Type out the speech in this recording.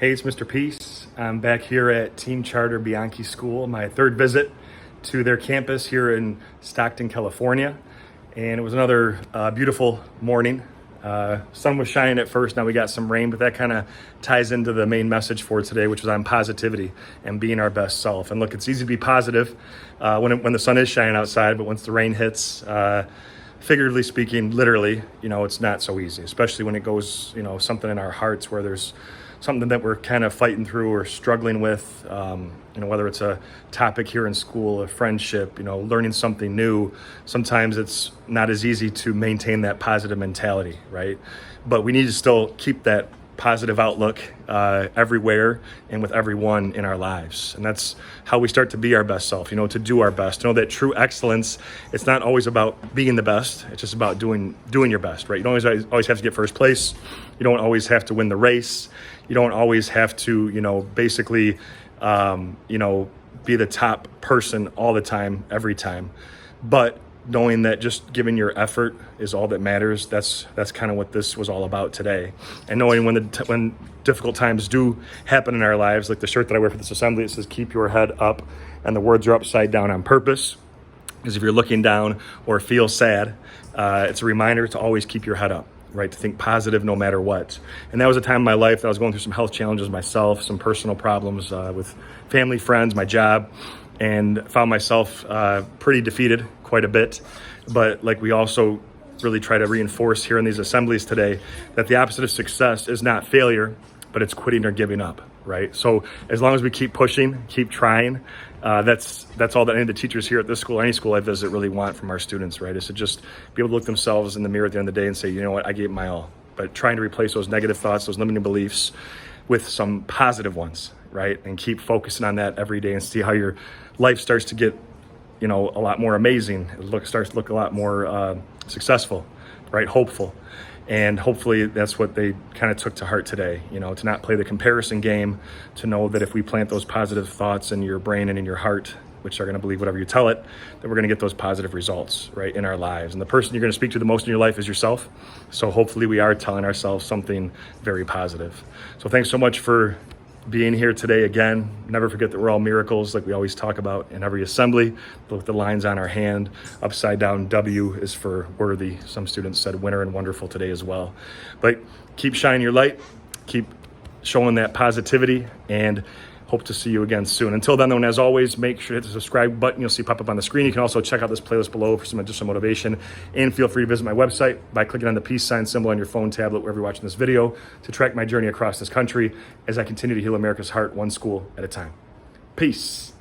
Hey, it's Mr. Peace. I'm back here at Team Charter Bianchi School, my third visit to their campus here in Stockton, California. And it was another beautiful morning. Sun was shining at first, now we got some rain, but that kind of ties into the main message for today, which was on positivity and being our best self. And look, it's easy to be positive when the sun is shining outside, but once the rain hits, figuratively speaking, literally, it's not so easy, especially when it goes, something in our hearts where there's something that we're kind of fighting through or struggling with, whether it's a topic here in school, a friendship, learning something new. Sometimes it's not as easy to maintain that positive mentality, right? But we need to still keep that positive outlook everywhere and with everyone in our lives. And that's how we start to be our best self, to do our best. To know that true excellence, it's not always about being the best. It's just about doing your best, right? You don't always have to get first place. You don't always have to win the race. You don't always have to, basically, be the top person all the time, every time. But knowing that just giving your effort is all that matters, that's kind of what this was all about today. And knowing when difficult times do happen in our lives, like the shirt that I wear for this assembly, it says, "Keep your head up," and the words are upside down on purpose. Because if you're looking down or feel sad, it's a reminder to always keep your head up, right? To think positive no matter what. And that was a time in my life that I was going through some health challenges myself, some personal problems with family, friends, my job, and found myself pretty defeated quite a bit. But like we also really try to reinforce here in these assemblies today, that the opposite of success is not failure, but it's quitting or giving up, right? So as long as we keep pushing, keep trying, that's all that any of the teachers here at this school, or any school I visit, really want from our students, right? Is to just be able to look themselves in the mirror at the end of the day and say, you know what, I gave my all. But trying to replace those negative thoughts, those limiting beliefs with some positive ones, right? And keep focusing on that every day and see how your life starts to get, a lot more amazing. It starts to look a lot more successful, right? Hopeful. And hopefully that's what they kind of took to heart today, to not play the comparison game, to know that if we plant those positive thoughts in your brain and in your heart, which are going to believe whatever you tell it, that we're going to get those positive results, right, in our lives. And the person you're going to speak to the most in your life is yourself. So hopefully we are telling ourselves something very positive. So thanks so much for being here today again. Never forget that we're all miracles, like we always talk about in every assembly. Look at the lines on our hand. Upside down W is for worthy. Some students said winner and wonderful today as well. But keep shining your light, keep showing that positivity, and hope to see you again soon. Until then, though, as always, make sure to hit the subscribe button you'll see pop up on the screen. You can also check out this playlist below for some additional motivation. And feel free to visit my website by clicking on the peace sign symbol on your phone tablet wherever you're watching this video to track my journey across this country as I continue to heal America's heart one school at a time. Peace.